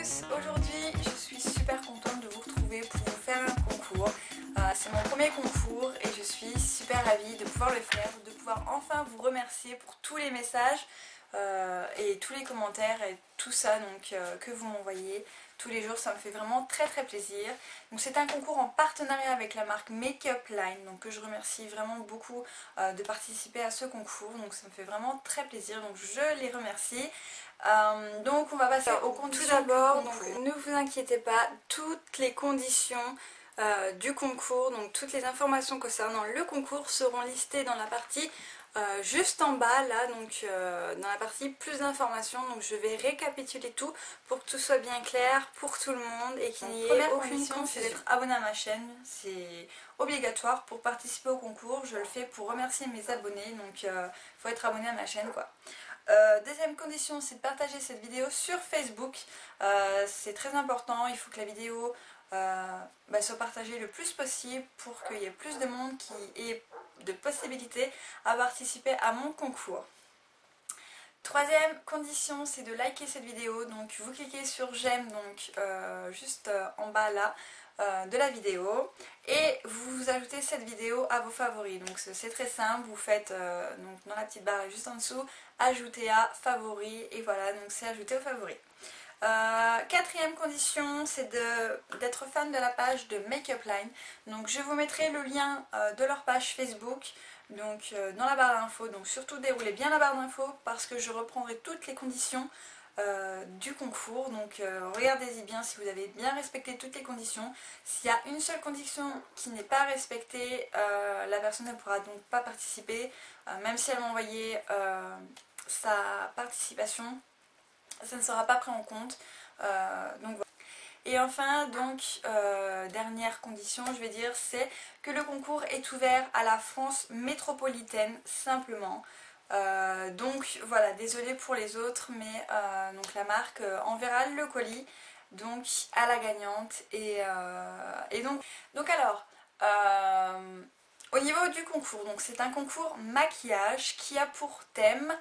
tous, aujourd'hui je suis super contente de vous retrouver pour vous faire un concours. C'est mon premier concours et je suis super ravie de pouvoir le faire, de pouvoir enfin vous remercier pour tous les messages et tous les commentaires et tout ça donc, que vous m'envoyez tous les jours. Ça me fait vraiment très plaisir. Donc c'est un concours en partenariat avec la marque Make-up Line, donc que je remercie vraiment beaucoup de participer à ce concours, donc ça me fait vraiment très plaisir, donc je les remercie. Donc on va passer aux conditions. Tout d'abord, ne vous inquiétez pas, toutes les conditions du concours, donc toutes les informations concernant le concours seront listées dans la partie juste en bas là, donc dans la partie plus d'informations. Donc je vais récapituler tout pour que tout soit bien clair pour tout le monde et qu'il n'y ait aucune confusion. C'est d'être abonné à ma chaîne, c'est obligatoire pour participer au concours. Je le fais pour remercier mes abonnés, donc faut être abonné à ma chaîne quoi. Deuxième condition, c'est de partager cette vidéo sur Facebook. C'est très important, il faut que la vidéo soit partagée le plus possible pour qu'il y ait plus de monde qui ait de possibilités à participer à mon concours. Troisième condition, c'est de liker cette vidéo. Donc vous cliquez sur j'aime, donc juste en bas là de la vidéo, et vous ajoutez cette vidéo à vos favoris. Donc c'est très simple, vous faites donc dans la petite barre juste en dessous, ajouter à favoris, et voilà, donc c'est ajouté aux favoris. Quatrième condition, c'est d'être fan de la page de Make-up Line. Donc je vous mettrai le lien de leur page Facebook donc dans la barre d'infos. Donc surtout déroulez bien la barre d'infos parce que je reprendrai toutes les conditions du concours. Donc regardez-y bien si vous avez bien respecté toutes les conditions. S'il y a une seule condition qui n'est pas respectée, la personne ne pourra donc pas participer, même si elle m'a envoyé sa participation. Ça ne sera pas pris en compte. Donc voilà. Et enfin, donc, dernière condition, je vais dire, c'est que le concours est ouvert à la France métropolitaine, simplement. Donc voilà, désolée pour les autres, mais donc la marque enverra le colis donc à la gagnante. Et donc alors, au niveau du concours, donc c'est un concours maquillage qui a pour thème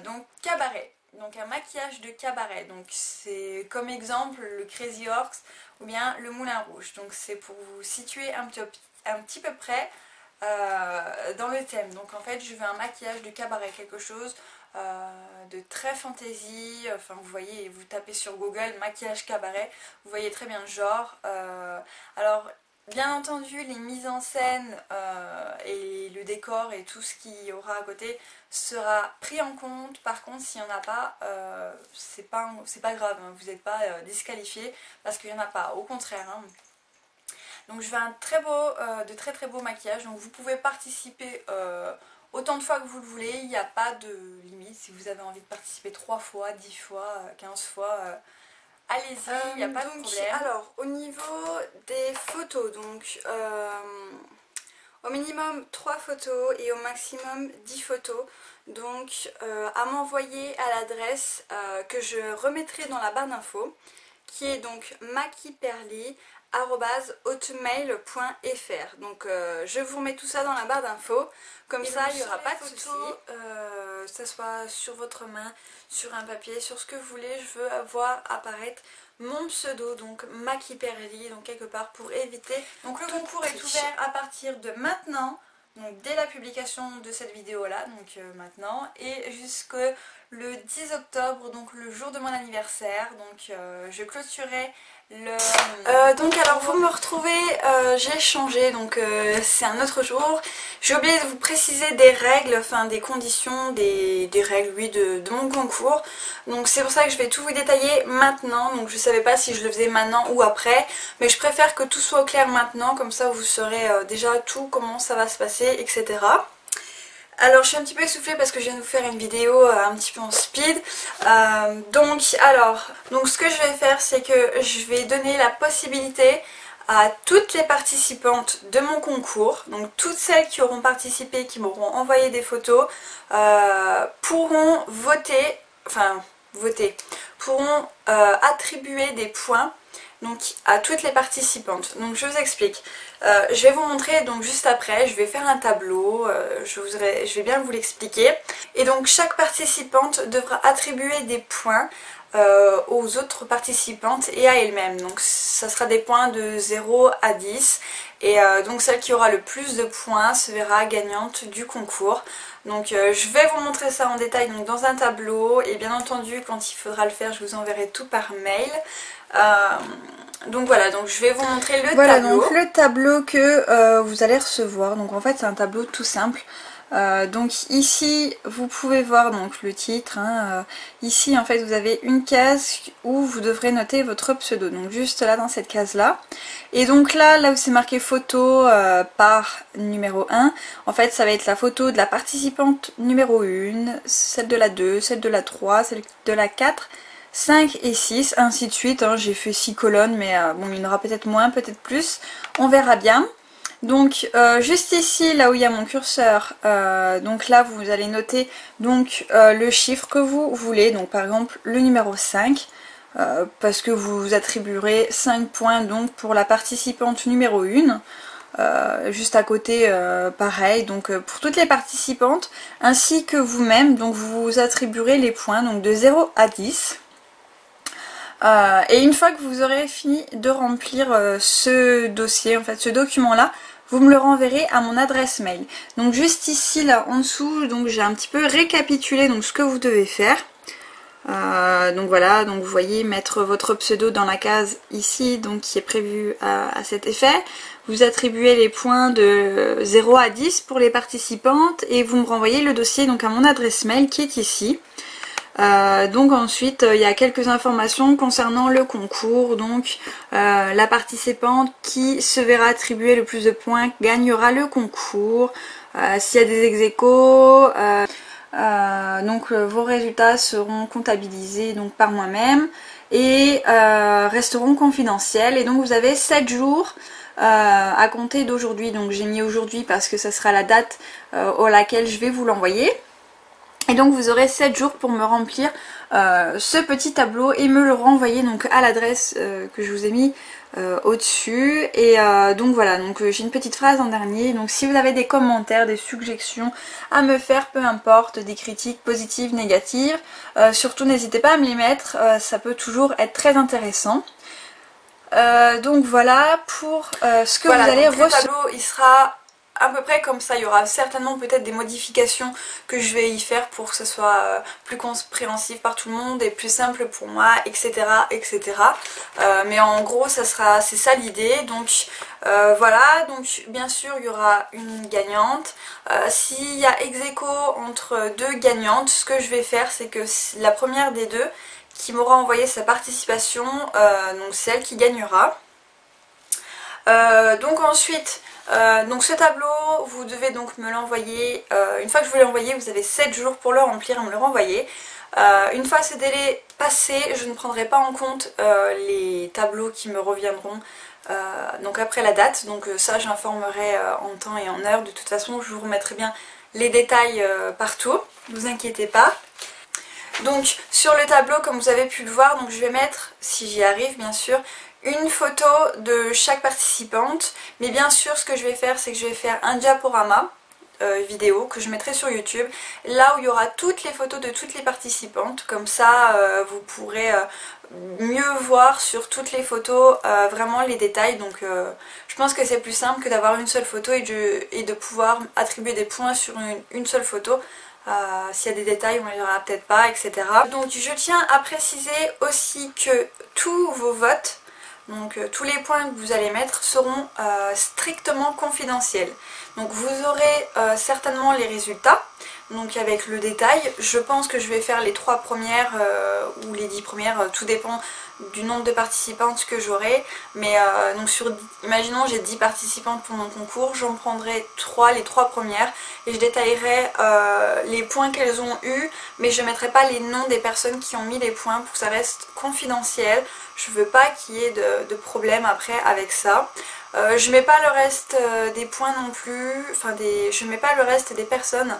donc cabaret. Donc un maquillage de cabaret, donc c'est comme exemple le Crazy Horse ou bien le Moulin Rouge. Donc c'est pour vous situer un petit peu près dans le thème. Donc en fait je veux un maquillage de cabaret, quelque chose de très fantaisie. Enfin vous voyez, vous tapez sur Google maquillage cabaret, vous voyez très bien le genre. Alors bien entendu, les mises en scène et le décor et tout ce qu'il y aura à côté sera pris en compte. Par contre, s'il n'y en a pas, c'est pas grave, hein, vous n'êtes pas disqualifié parce qu'il n'y en a pas, au contraire. Hein. Donc je veux un de très beaux maquillages, donc vous pouvez participer autant de fois que vous le voulez, il n'y a pas de limite. Si vous avez envie de participer 3 fois, 10 fois, 15 fois... allez-y, il n'y a pas de problème. Alors, au niveau des photos, donc au minimum 3 photos et au maximum 10 photos. Donc, à m'envoyer à l'adresse que je remettrai dans la barre d'infos, qui est donc makiperly@hotmail.fr. Donc, je vous remets tout ça dans la barre d'infos. Comme ça, il n'y aura pas de soucis. Que ce soit sur votre main, sur un papier, sur ce que vous voulez, je veux voir apparaître mon pseudo, donc Makiperly, donc quelque part pour éviter. Donc le concours est ouvert à partir de maintenant, donc dès la publication de cette vidéo là, donc maintenant, et jusqu'au le 10 octobre, donc le jour de mon anniversaire. Donc je clôturerai donc alors vous me retrouvez, j'ai changé, donc c'est un autre jour. J'ai oublié de vous préciser des règles, enfin des conditions, des règles oui de mon concours. Donc c'est pour ça que je vais tout vous détailler maintenant. Donc je ne savais pas si je le faisais maintenant ou après, mais je préfère que tout soit au clair maintenant, comme ça vous saurez déjà tout, comment ça va se passer, etc. Alors je suis un petit peu essoufflée parce que je viens de vous faire une vidéo un petit peu en speed. Donc ce que je vais faire, c'est que je vais donner la possibilité à toutes les participantes de mon concours, donc toutes celles qui auront participé, qui m'auront envoyé des photos, pourront pourront attribuer des points donc à toutes les participantes. Donc je vous explique. Je vais vous montrer donc juste après, je vais faire un tableau, je vais bien vous l'expliquer. Et donc chaque participante devra attribuer des points aux autres participantes et à elle-même. Donc ça sera des points de 0 à 10 et donc celle qui aura le plus de points se verra gagnante du concours. Donc je vais vous montrer ça en détail donc, dans un tableau et bien entendu quand il faudra le faire je vous enverrai tout par mail. Donc voilà, donc je vais vous montrer le tableau. Voilà donc le tableau que vous allez recevoir. Donc en fait c'est un tableau tout simple. Donc ici vous pouvez voir donc le titre, hein, ici en fait vous avez une case où vous devrez noter votre pseudo, donc juste là dans cette case là, et donc là où c'est marqué photo par numéro 1, en fait ça va être la photo de la participante numéro 1, celle de la 2, celle de la 3, celle de la 4, 5 et 6, ainsi de suite, hein. J'ai fait 6 colonnes mais bon il y en aura peut-être moins, peut-être plus, on verra bien. Donc juste ici là où il y a mon curseur, donc là vous allez noter donc le chiffre que vous voulez, donc par exemple le numéro 5, parce que vous attribuerez 5 points donc pour la participante numéro 1, juste à côté pareil, donc pour toutes les participantes ainsi que vous-même, donc vous attribuerez les points donc de 0 à 10. Et une fois que vous aurez fini de remplir ce dossier, en fait ce document là, vous me le renverrez à mon adresse mail. Donc juste ici là en dessous, donc j'ai un petit peu récapitulé donc ce que vous devez faire. Donc voilà, donc vous voyez mettre votre pseudo dans la case ici, donc qui est prévue à cet effet. Vous attribuez les points de 0 à 10 pour les participantes et vous me renvoyez le dossier donc à mon adresse mail qui est ici. Donc ensuite il y a quelques informations concernant le concours, donc la participante qui se verra attribuer le plus de points gagnera le concours, s'il y a des ex-aequo, donc vos résultats seront comptabilisés donc par moi-même et resteront confidentiels, et donc vous avez 7 jours à compter d'aujourd'hui, donc j'ai mis aujourd'hui parce que ça sera la date à laquelle je vais vous l'envoyer. Et donc vous aurez 7 jours pour me remplir ce petit tableau et me le renvoyer donc à l'adresse que je vous ai mis au-dessus. Et donc voilà, donc j'ai une petite phrase en dernier. Donc si vous avez des commentaires, des suggestions à me faire, peu importe, des critiques positives, négatives, surtout n'hésitez pas à me les mettre, ça peut toujours être très intéressant. Donc voilà pour ce que voilà, vous allez recevoir. Le tableau il sera à peu près comme ça, il y aura certainement peut-être des modifications que je vais y faire pour que ce soit plus compréhensif par tout le monde et plus simple pour moi, etc. etc. Mais en gros c'est ça l'idée. Donc voilà, donc bien sûr il y aura une gagnante. S'il y a ex-aequo entre deux gagnantes, ce que je vais faire c'est que la première des deux qui m'aura envoyé sa participation, donc c'est elle qui gagnera. Donc ensuite, donc ce tableau, vous devez donc me l'envoyer, une fois que je vous l'ai envoyé, vous avez 7 jours pour le remplir et me le renvoyer. Une fois ce délai passé, je ne prendrai pas en compte les tableaux qui me reviendront donc après la date, donc ça j'informerai en temps et en heure. De toute façon je vous remettrai bien les détails partout, ne vous inquiétez pas. Donc sur le tableau, comme vous avez pu le voir, donc je vais mettre, si j'y arrive bien sûr, une photo de chaque participante, mais bien sûr ce que je vais faire c'est que je vais faire un diaporama vidéo que je mettrai sur YouTube, là où il y aura toutes les photos de toutes les participantes, comme ça vous pourrez mieux voir sur toutes les photos vraiment les détails. Donc je pense que c'est plus simple que d'avoir une seule photo et de pouvoir attribuer des points sur une seule photo. S'il y a des détails on ne les aura peut-être pas, etc. Donc je tiens à préciser aussi que tous vos votes, donc tous les points que vous allez mettre seront strictement confidentiels. Donc vous aurez certainement les résultats, donc avec le détail. Je pense que je vais faire les 3 premières ou les 10 premières, tout dépend du nombre de participantes que j'aurai. Mais donc imaginons j'ai 10 participantes pour mon concours, j'en prendrai les 3 premières et je détaillerai les points qu'elles ont eu, mais je ne mettrai pas les noms des personnes qui ont mis les points pour que ça reste confidentiel. Je veux pas qu'il y ait de problème après avec ça. Je mets pas le reste des points non plus, enfin je mets pas le reste des personnes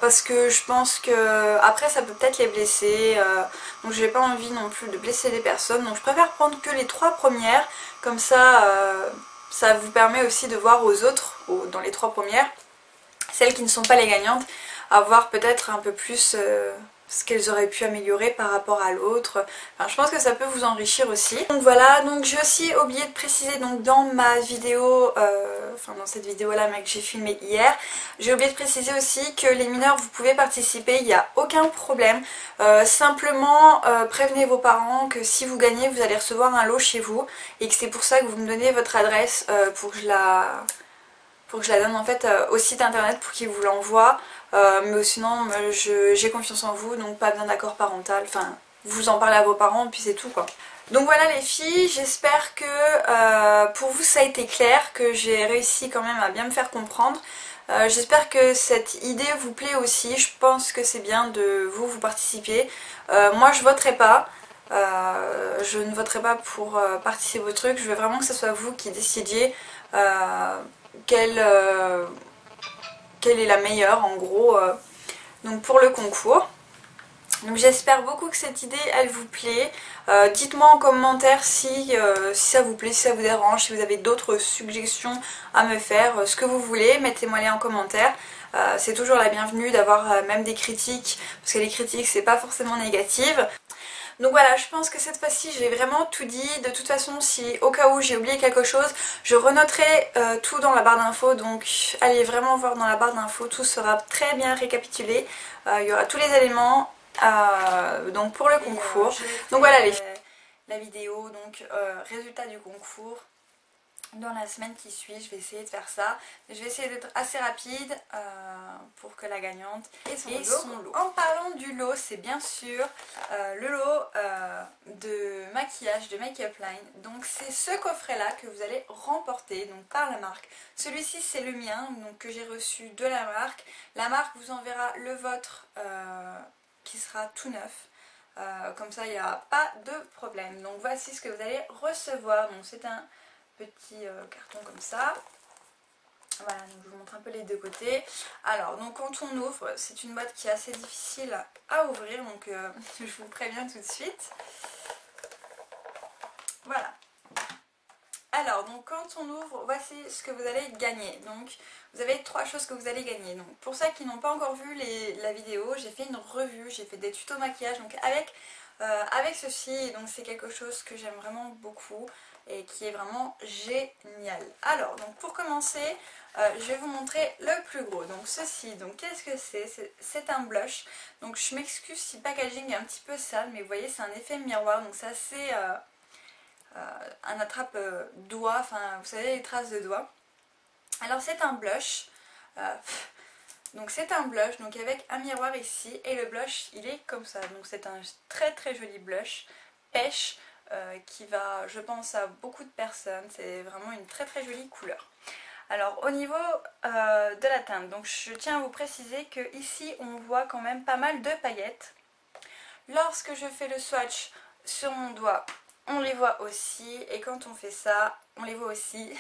parce que je pense que après ça peut peut-être les blesser, donc j'ai pas envie non plus de blesser des personnes, donc je préfère prendre que les 3 premières, comme ça ça vous permet aussi de voir aux autres, dans les 3 premières, celles qui ne sont pas les gagnantes, avoir peut-être un peu plus ce qu'elles auraient pu améliorer par rapport à l'autre. Enfin, je pense que ça peut vous enrichir aussi. Donc voilà, donc j'ai aussi oublié de préciser donc dans ma vidéo, enfin dans cette vidéo là que j'ai filmée hier, j'ai oublié de préciser aussi que les mineurs vous pouvez participer, il n'y a aucun problème. Simplement prévenez vos parents que si vous gagnez vous allez recevoir un lot chez vous et que c'est pour ça que vous me donnez votre adresse pour que je la donne en fait au site internet pour qu'ils vous l'envoient. Mais sinon j'ai confiance en vous, donc pas besoin d'accord parental, enfin vous en parlez à vos parents puis c'est tout quoi. Donc voilà les filles, j'espère que pour vous ça a été clair, que j'ai réussi quand même à bien me faire comprendre. J'espère que cette idée vous plaît aussi, je pense que c'est bien de vous participer. Moi je voterai pas, je ne voterai pas pour participer au truc, je veux vraiment que ce soit vous qui décidiez quelle est la meilleure en gros donc pour le concours. Donc j'espère beaucoup que cette idée elle vous plaît. Dites-moi en commentaire si ça vous plaît, si ça vous dérange, si vous avez d'autres suggestions à me faire, ce que vous voulez, mettez-moi les en commentaire. C'est toujours la bienvenue d'avoir même des critiques, parce que les critiques c'est pas forcément négatif. Donc voilà, je pense que cette fois-ci j'ai vraiment tout dit. De toute façon, si au cas où j'ai oublié quelque chose, je renoterai tout dans la barre d'infos. Donc allez vraiment voir dans la barre d'infos, tout sera très bien récapitulé. Il y aura tous les éléments donc pour le concours. Donc voilà la vidéo, donc résultat du concours. Dans la semaine qui suit, je vais essayer de faire ça. Je vais essayer d'être assez rapide pour que la gagnante ait son lot. En parlant du lot, c'est bien sûr le lot de maquillage de Make Up Line. Donc c'est ce coffret là que vous allez remporter donc par la marque. Celui-ci c'est le mien, donc que j'ai reçu de la marque. La marque vous enverra le vôtre qui sera tout neuf. Comme ça il n'y a pas de problème. Donc voici ce que vous allez recevoir. Donc c'est un petit carton comme ça. Voilà, donc je vous montre un peu les deux côtés. Alors, donc quand on ouvre, c'est une boîte qui est assez difficile à ouvrir, donc je vous préviens tout de suite. Voilà. Alors, donc quand on ouvre, voici ce que vous allez gagner. Donc, vous avez 3 choses que vous allez gagner. Donc, pour ceux qui n'ont pas encore vu la vidéo, j'ai fait une revue, j'ai fait des tutos maquillage, donc avec ceci, donc c'est quelque chose que j'aime vraiment beaucoup et qui est vraiment génial. Alors, donc pour commencer, je vais vous montrer le plus gros. Donc ceci, donc qu'est-ce que c'est? C'est un blush. Donc je m'excuse si le packaging est un petit peu sale, mais vous voyez c'est un effet miroir, donc c'est assez un attrape-doigt, enfin vous savez les traces de doigts. Alors c'est un blush. Donc c'est un blush donc avec un miroir ici et le blush il est comme ça. Donc c'est un très très joli blush pêche qui va je pense à beaucoup de personnes. C'est vraiment une très très jolie couleur. Alors au niveau de la teinte, donc je tiens à vous préciser que ici on voit quand même pas mal de paillettes. Lorsque je fais le swatch sur mon doigt, on les voit aussi, et quand on fait ça, on les voit aussi.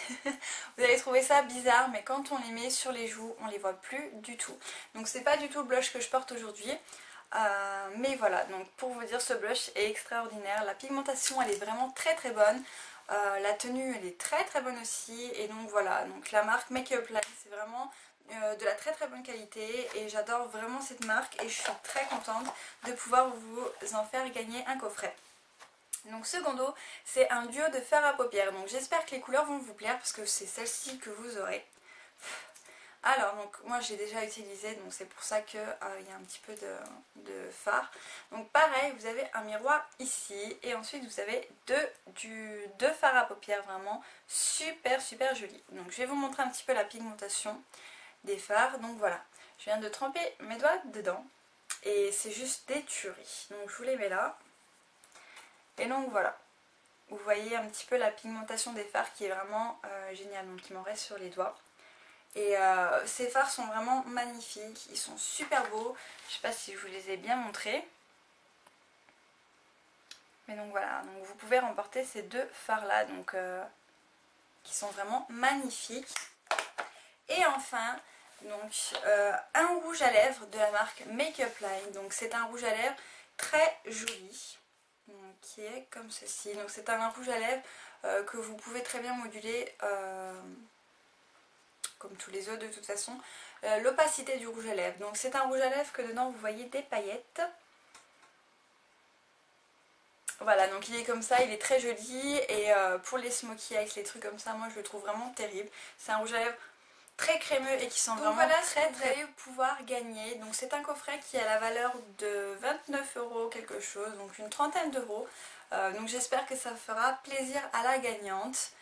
Vous allez trouver ça bizarre, mais quand on les met sur les joues, on les voit plus du tout. Donc c'est pas du tout le blush que je porte aujourd'hui. Mais voilà, donc pour vous dire, ce blush est extraordinaire. La pigmentation, elle est vraiment très très bonne. La tenue, elle est très très bonne aussi. Et donc voilà, donc la marque Make Up Line, c'est vraiment de la très très bonne qualité. Et j'adore vraiment cette marque et je suis très contente de pouvoir vous en faire gagner un coffret. Donc secondo, c'est un duo de fard à paupières. Donc j'espère que les couleurs vont vous plaire parce que c'est celle-ci que vous aurez. Alors donc moi j'ai déjà utilisé, donc c'est pour ça qu'il y a un petit peu de fard. Donc pareil, vous avez un miroir ici et ensuite vous avez deux fards à paupières vraiment super super jolis. Donc je vais vous montrer un petit peu la pigmentation des fards. Donc voilà, je viens de tremper mes doigts dedans et c'est juste des tueries. Donc je vous les mets là. Et donc voilà, vous voyez un petit peu la pigmentation des fards qui est vraiment géniale, donc il m'en reste sur les doigts. Et ces fards sont vraiment magnifiques, ils sont super beaux, je sais pas si je vous les ai bien montrés. Mais donc voilà, donc vous pouvez remporter ces deux fards là, donc qui sont vraiment magnifiques. Et enfin, donc un rouge à lèvres de la marque Make Up Line, donc c'est un rouge à lèvres très joli. Donc, qui est comme ceci. Donc c'est un rouge à lèvres que vous pouvez très bien moduler comme tous les autres de toute façon. L'opacité du rouge à lèvres. Donc c'est un rouge à lèvres que dedans vous voyez des paillettes. Voilà, donc il est comme ça, il est très joli et pour les smokey eyes, les trucs comme ça, moi je le trouve vraiment terrible. C'est un rouge à lèvres très crémeux et qui sent vraiment voilà très très. Vous allez pouvoir gagner. Donc c'est un coffret qui a la valeur de 29 € quelque chose, donc une trentaine d'euros. Donc j'espère que ça fera plaisir à la gagnante.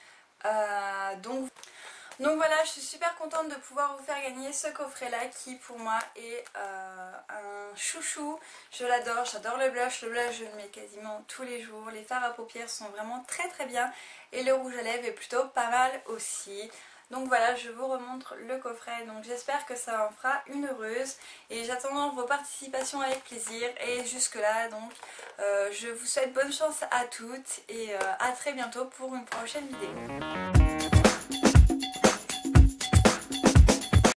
Donc voilà, je suis super contente de pouvoir vous faire gagner ce coffret là qui pour moi est un chouchou. Je l'adore, j'adore le blush je le mets quasiment tous les jours. Les fards à paupières sont vraiment très très bien et le rouge à lèvres est plutôt pas mal aussi. Donc voilà, je vous remontre le coffret, donc j'espère que ça en fera une heureuse et j'attends vos participations avec plaisir. Et jusque là donc je vous souhaite bonne chance à toutes et à très bientôt pour une prochaine vidéo.